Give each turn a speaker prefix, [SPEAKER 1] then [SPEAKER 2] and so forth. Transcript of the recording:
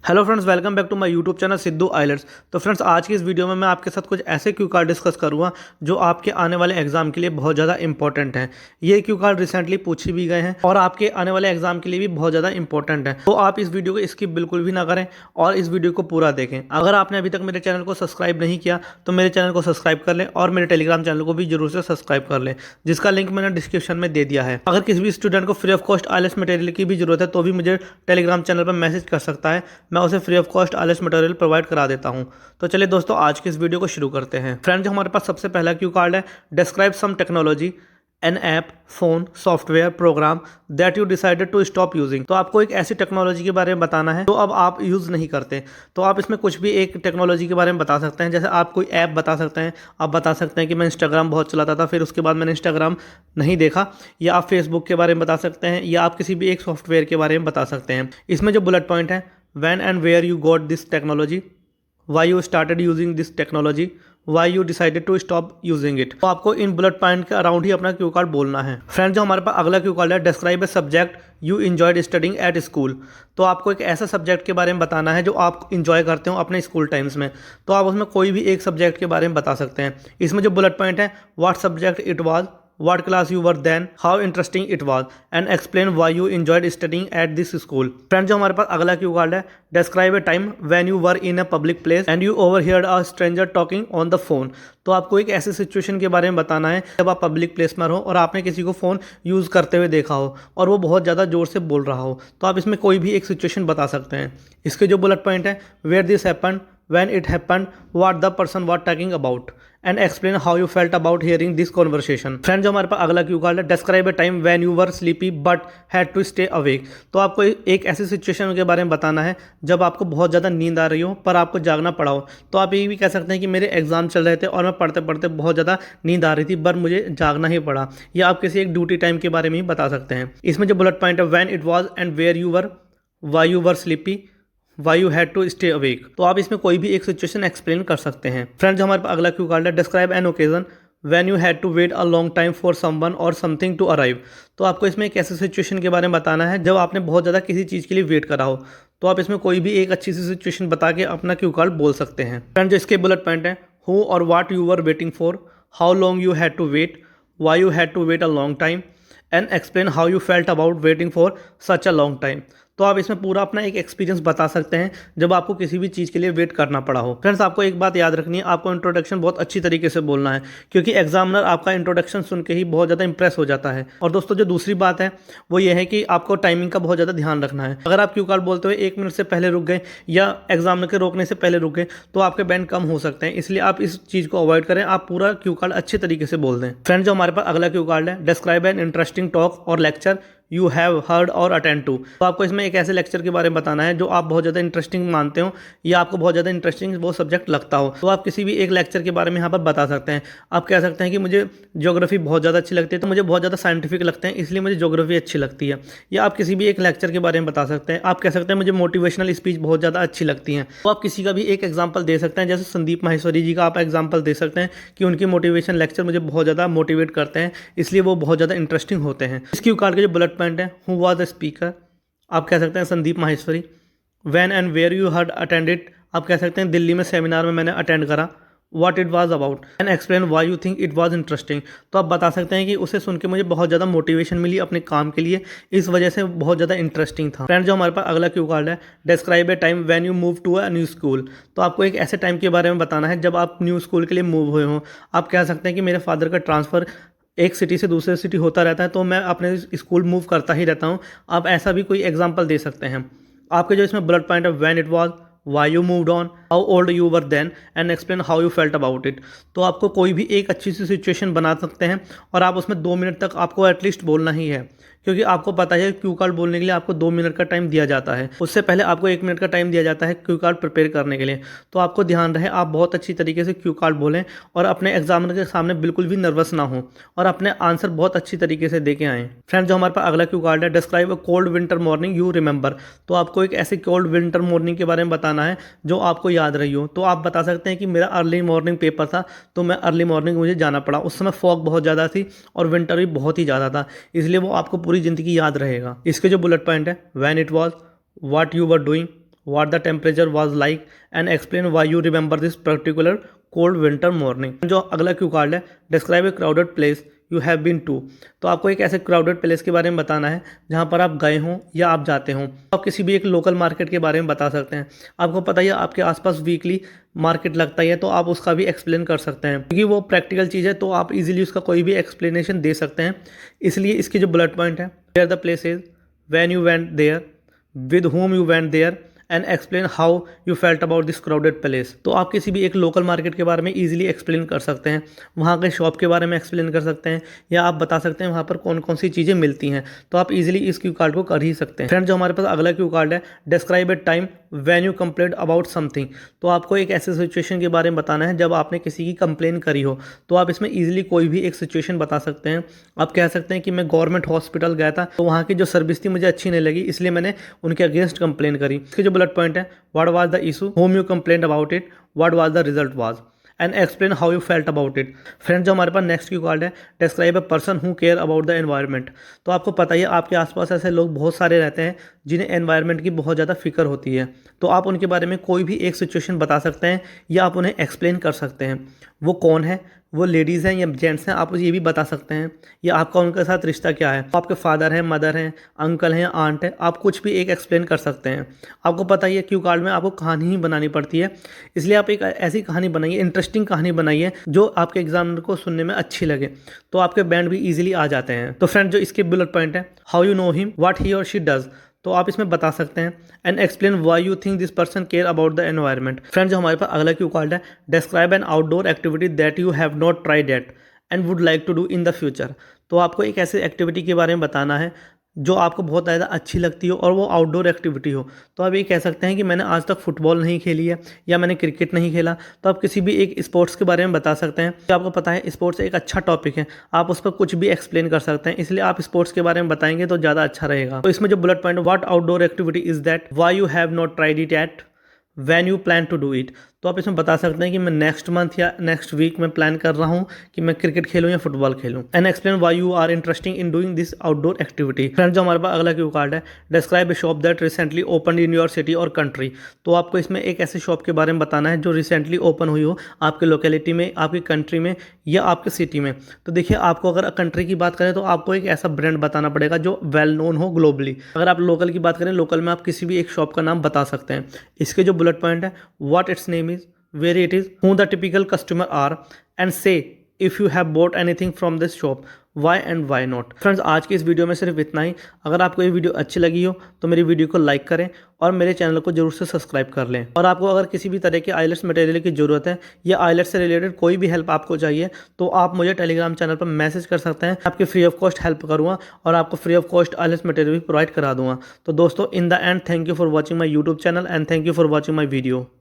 [SPEAKER 1] Hello friends, welcome back to my YouTube channel Sidhu IELTS. तो friends, आज की इस वीडियो में मैं आपके साथ कुछ ऐसे क्यू कार्ड डिस्कस करूंगा जो आपके आने वाले एग्जाम के लिए बहुत ज़्यादा इंपॉर्टेंट हैं। ये क्यू कार्ड रिसेंटली पूछे भी गए हैं और आपके आने वाले एग्जाम के लिए भी बहुत ज़्यादा इंपॉर्टेंट है। तो आप इस वीडियो को स्किप बिल्कुल भी ना करें और इस वीडियो को पूरा देखें। अगर आपने अभी तक मेरे चैनल को सब्सक्राइब नहीं किया तो मेरे चैनल को सब्सक्राइब कर लें और मेरे टेलीग्राम चैनल को भी जरूर से सब्सक्राइब कर लें, जिसका लिंक मैंने डिस्क्रिप्शन में दे दिया है। अगर किसी भी स्टूडेंट को free of cost IELTS material की भी जरूरत है तो भी मुझे टेलीग्राम चैनल पर मैसेज कर सकता है, मैं उसे free of cost IELTS material provide करा देता हूं। तो चलिए दोस्तों, आज की इस वीडियो को शुरू करते हैं। फ्रेंड्स, हमारे पास सबसे पहला क्यू कार्ड है, describe some technology an app, phone, software, program that you decided to stop using. तो आपको एक ऐसी टेक्नोलॉजी के बारे में बताना है जो अब आप यूज़ नहीं करते। तो आप इसमें कुछ भी एक टेक्नोलॉजी के बारे में बता सकते हैं। जैसे आप कोई ऐप बता सकते हैं, आप बता सकते हैं कि मैं इंस्टाग्राम बहुत चलाता था, फिर उसके बाद मैंने इंस्टाग्राम नहीं देखा। या आप फेसबुक के बारे में बता सकते हैं, या आप किसी भी एक सॉफ्टवेयर के बारे में बता सकते हैं। इसमें जो बुलेट पॉइंट है, when and where you got this technology, why you started using this technology, why you decided to stop using it। तो आपको इन बुलेट पॉइंट के अराउंड ही अपना क्यू कार्ड बोलना है। फ्रेंड्स, जो हमारे पास अगला क्यू कार्ड है, describe a subject you enjoyed studying at school. तो आपको एक ऐसा सब्जेक्ट के बारे में बताना है जो आप इंजॉय करते हो अपने स्कूल टाइम्स में। तो आप उसमें कोई भी एक सब्जेक्ट के बारे में बता सकते हैं। इसमें जो बुलेट पॉइंट है, what subject it was, what class you were then, how interesting it was, and explain why you enjoyed studying at this school। Friends, जो हमारे पास अगला क्यू कार्ड है, describe a time when you were in a public place and you overheard a stranger talking on the phone। तो आपको एक ऐसी situation के बारे में बताना है जब आप पब्लिक प्लेस में हो और आपने किसी को फ़ोन यूज़ करते हुए देखा हो और वो बहुत ज़्यादा ज़ोर से बोल रहा हो। तो आप इसमें कोई भी एक सिचुएशन बता सकते हैं। इसके जो बुलेट पॉइंट है, where this happen, when it happened, what the person was talking about, and explain how you felt about hearing this conversation। Friends, जो हमारे पास अगला क्यू कार्ड है, describe a time when you were sleepy but had to stay awake। तो आपको एक ऐसी situation के बारे में बताना है जब आपको बहुत ज़्यादा नींद आ रही हो पर आपको जागना पड़ा हो। तो आप ये भी कह सकते हैं कि मेरे एग्जाम चल रहे थे और मैं पढ़ते पढ़ते बहुत ज़्यादा नींद आ रही थी पर मुझे जागना ही पड़ा। या आप किसी एक ड्यूटी टाइम के बारे में ही बता सकते हैं। इसमें जो बुलेट पॉइंट है, when it was and where you were, why you were sleepy, Why you had to stay awake। तो आप इसमें कोई भी एक सिचुएशन एक्सप्लेन कर सकते हैं। फ्रेंड्स, हमारे पास अगला क्यू कार्ड है, describe an occasion when you had to wait a long time for someone or something to arrive। तो आपको इसमें एक ऐसी सिचुएशन के बारे में बताना है जब आपने बहुत ज़्यादा किसी चीज़ के लिए वेट करा हो। तो आप इसमें कोई भी एक अच्छी सी सिचुएशन बता के अपना क्यू कार्ड बोल सकते हैं। फ्रेंड्स, जो इसके बुलेट पॉइंट है, who or what you were waiting for, how long you had to wait, why you had to wait a long time, and explain how you felt about waiting for such a long time। तो आप इसमें पूरा अपना एक experience बता सकते हैं जब आपको किसी भी चीज़ के लिए वेट करना पड़ा हो। फ्रेंड्स, आपको एक बात याद रखनी है, आपको इंट्रोडक्शन बहुत अच्छी तरीके से बोलना है क्योंकि एग्जामिनर आपका इंट्रोडक्शन सुन के ही बहुत ज़्यादा इंप्रेस हो जाता है। और दोस्तों, जो दूसरी बात है वो ये है कि आपको टाइमिंग का बहुत ज़्यादा ध्यान रखना है। अगर आप क्यू कार्ड बोलते हुए 1 मिनट से पहले रुक गए या एग्जामिनर के रोकने से पहले रुक गए तो आपके बैंड कम हो सकते हैं। इसलिए आप इस चीज़ को अवॉइड करें, आप पूरा क्यू कार्ड अच्छे तरीके से बोल दें। फ्रेंड्स, जो हमारे पास अगला क्यू कार्ड है, डिस्क्राइब एन इंटरेस्टिंग टॉक और लेक्चर यू हैव हर्ड और अटेंड टू। तो आपको इसमें एक ऐसे लेक्चर के बारे में बताना है जो आप बहुत ज़्यादा इंटरेस्टिंग मानते हो या आपको बहुत ज़्यादा इंटरेस्टिंग वो सब्जेक्ट लगता हो। तो आप किसी भी एक लेक्चर के बारे में यहाँ पर बता सकते हैं। आप कह सकते हैं कि मुझे ज्योग्राफी बहुत ज़्यादा अच्छी लगती है, तो मुझे बहुत ज़्यादा साइंटिफिक लगते हैं इसलिए मुझे ज्योग्राफी अच्छी लगती है। या आप किसी भी एक लेक्चर के बारे में बता सकते हैं। आप कह सकते हैं मुझे मोटिवेशनल स्पीच बहुत ज़्यादा अच्छी लगती हैं। तो आप किसी का भी एक एग्जाम्पल दे सकते हैं। जैसे संदीप माहेश्वरी जी का आप एग्जाम्पल दे सकते हैं कि उनकी मोटिवेशन लेक्चर मुझे बहुत ज़्यादा मोटिवेट करते हैं, इसलिए वो बहुत ज़्यादा इंटरेस्टिंग होते हैं। इस क्यू कार्ड के जो बुलेट पॉइंट है, हु वाज द स्पीकर, आप कह सकते हैं Sandeep Maheshwari. When and where you heard attended, आप कह सकते हैं दिल्ली में सेमिनार में मैंने अटेंड करा। What it was about and explain why you think it was interesting. तो आप बता सकते हैं कि उसे सुन के मुझे बहुत ज़्यादा मोटिवेशन मिली अपने काम के लिए, इस वजह से बहुत ज़्यादा इंटरेस्टिंग था। फ्रेंड्स, जो हमारे पास अगला क्यू कार्ड है, describe a time when you move to a new school. तो आपको एक ऐसे टाइम के बारे में बताना है जब आप न्यू स्कूल के लिए मूव हुए हों। आप कह सकते हैं कि मेरे फादर का ट्रांसफ़र एक सिटी से दूसरे सिटी होता रहता है तो मैं अपने स्कूल मूव करता ही रहता हूँ। आप ऐसा भी कोई एग्जांपल दे सकते हैं। आपके जो इसमें बुलेट पॉइंट है, when it was, why you moved on, how old you were then, and explain how you felt about it. तो आपको कोई भी एक अच्छी सी सिचुएशन बना सकते हैं और आप उसमें 2 मिनट तक आपको एटलीस्ट बोलना ही है, क्योंकि आपको पता है क्यू कार्ड बोलने के लिए आपको 2 मिनट का टाइम दिया जाता है। उससे पहले आपको 1 मिनट का टाइम दिया जाता है क्यू कार्ड प्रिपेयर करने के लिए। तो आपको ध्यान रहे, आप बहुत अच्छी तरीके से क्यू कार्ड बोलें और अपने एग्जामिनर के सामने बिल्कुल भी नर्वस ना हो और अपने आंसर बहुत अच्छी तरीके से दे के आएँ। फ्रेंड्स, जो हमारे पास अगला क्यू कार्ड है, describe a cold winter morning you remember. तो आपको एक ऐसी कोल्ड विंटर मॉर्निंग के बारे में बताना है जो आपको याद रही हो। तो आप बता सकते हैं कि मेरा अर्ली मॉर्निंग पेपर था तो मैं अर्ली मॉर्निंग मुझे जाना पड़ा। उस समय फॉग बहुत ज़्यादा थी और विंटर भी बहुत ही ज़्यादा था, इसलिए वो आपको पूरी ज़िंदगी याद रहेगा। इसके जो बुलेट पॉइंट है, when it was, what you were doing, what the temperature was like and explain why you remember this particular cold winter morning। जो अगला क्यू कार्ड है, describe a crowded place you have been to. तो आपको एक ऐसे crowded place के बारे में बताना है जहाँ पर आप गए हों या आप जाते हों। आप किसी भी एक लोकल मार्केट के बारे में बता सकते हैं। आपको पता ही है आपके आसपास वीकली मार्केट लगता ही है, तो आप उसका भी एक्सप्लेन कर सकते हैं क्योंकि वो प्रैक्टिकल चीज़ है, तो आप इजीली उसका कोई भी एक्सप्लेनेशन दे सकते हैं। इसलिए इसकी जो बुलेट पॉइंट है, where the place is, when you went there, with whom you went there and explain how you felt about this crowded place. तो आप किसी भी एक लोकल मार्केट के बारे में इजीली एक्सप्लेन कर सकते हैं, वहाँ के शॉप के बारे में एक्सप्लेन कर सकते हैं, या आप बता सकते हैं वहाँ पर कौन कौन सी चीज़ें मिलती हैं। तो आप इजीली इस क्यू कार्ड को कर ही सकते हैं। फ्रेंड, जो हमारे पास अगला क्यू कार्ड है, describe a time when you complaint about something. तो आपको एक ऐसे सिचुएशन के बारे में बताना है जब आपने किसी की कंप्लेन करी हो। तो आप इसमें इजीली कोई भी एक सिचुएशन बता सकते हैं। आप कह सकते हैं कि मैं गवर्नमेंट हॉस्पिटल गया था, तो वहाँ की जो सर्विस थी मुझे अच्छी नहीं लगी, इसलिए मैंने उनके अगेंस्ट कंप्लेन करी। इसकी जो बुलेट पॉइंट है, what was the issue, whom you complained about it, what was the result was, and explain how you felt about it। Friends, जो हमारे पास नेक्स्ट क्यू कार्ड है, describe a person who care about the environment. तो आपको पता ही है आपके आसपास ऐसे लोग बहुत सारे रहते हैं जिन्हें एनवायरनमेंट की बहुत ज़्यादा फिक्र होती है। तो आप उनके बारे में कोई भी एक सिचुएशन बता सकते हैं या आप उन्हें एक्सप्लेन कर सकते हैं। वो कौन है, वो लेडीज़ हैं या जेंट्स हैं, आप ये भी बता सकते हैं, या आपका उनके साथ रिश्ता क्या है, आपके फादर हैं, मदर हैं, अंकल हैं, आंट है, आप कुछ भी एक एक्सप्लेन कर सकते हैं। आपको पता ही है क्यू कार्ड में आपको कहानी ही बनानी पड़ती है, इसलिए आप एक ऐसी कहानी बनाइए, इंटरेस्टिंग कहानी बनाइए जो आपके एग्जामिनर को सुनने में अच्छी लगे, तो आपके बैंड भी ईजिली आ जाते हैं। तो फ्रेंड, जो इसके बुलेट पॉइंट है, how you know him, what he और शी डज। तो आप इसमें बता सकते हैं and explain why you think this person care about the environment. Friend, जो हमारे पास अगला क्यू कार्ड है, describe an outdoor activity that you have not tried yet and would like to do in the future. तो आपको एक ऐसी activity के बारे में बताना है जो आपको बहुत ज़्यादा अच्छी लगती हो और वो आउटडोर एक्टिविटी हो। तो आप ये कह सकते हैं कि मैंने आज तक फुटबॉल नहीं खेली है या मैंने क्रिकेट नहीं खेला। तो आप किसी भी एक स्पोर्ट्स के बारे में बता सकते हैं कि आपको पता है स्पोर्ट्स एक अच्छा टॉपिक है, आप उस पर कुछ भी एक्सप्लेन कर सकते हैं, इसलिए आप स्पोर्ट्स के बारे में बताएंगे तो ज़्यादा अच्छा रहेगा। तो इसमें जो bullet point, what outdoor activity is that, why you have not tried it yet, when you plan to do it. तो आप इसमें बता सकते हैं कि मैं नेक्स्ट मंथ या नेक्स्ट वीक में प्लान कर रहा हूँ कि मैं क्रिकेट खेलूँ या फुटबॉल खेलूँ। And explain why you are interesting in doing this outdoor activity. Friends, जो हमारे पास अगला क्यू कार्ड है, describe a shop that recently open in your city और कंट्री। तो आपको इसमें एक ऐसे शॉप के बारे में बताना है जो रिसेंटली ओपन हुई हो आपके लोकेलिटी में, आपकी कंट्री में या आपके सिटी में। तो देखिए, आपको अगर कंट्री की बात करें तो आपको एक ऐसा ब्रांड बताना पड़ेगा जो वेल नोन हो ग्लोबली। अगर आप लोकल की बात करें, लोकल में आप किसी भी एक शॉप का नाम बता सकते हैं। इसके जो बुलेट पॉइंट है, what it's name is, where it is, who the typical customer are, and say if you have bought anything from this shop, why and why not। Friends, आज की इस वीडियो में सिर्फ इतना ही। अगर आपको ये वीडियो अच्छी लगी हो तो मेरी वीडियो को लाइक करें और मेरे चैनल को जरूर से सब्सक्राइब कर लें। और आपको अगर किसी भी तरह के आइलेट्स मटेरियल की ज़रूरत है या आइलेट्स से रिलेटेड कोई भी हेल्प आपको चाहिए तो आप मुझे टेलीग्राम चैनल पर मैसेज कर सकते हैं। आपकी फ्री ऑफ कॉस्ट हेल्प करूँगा और आपको free of cost IELTS material भी प्रोवाइड करा दूँगा। तो दोस्तों, in the end, thank you for watching my YouTube channel and thank you for watching my video.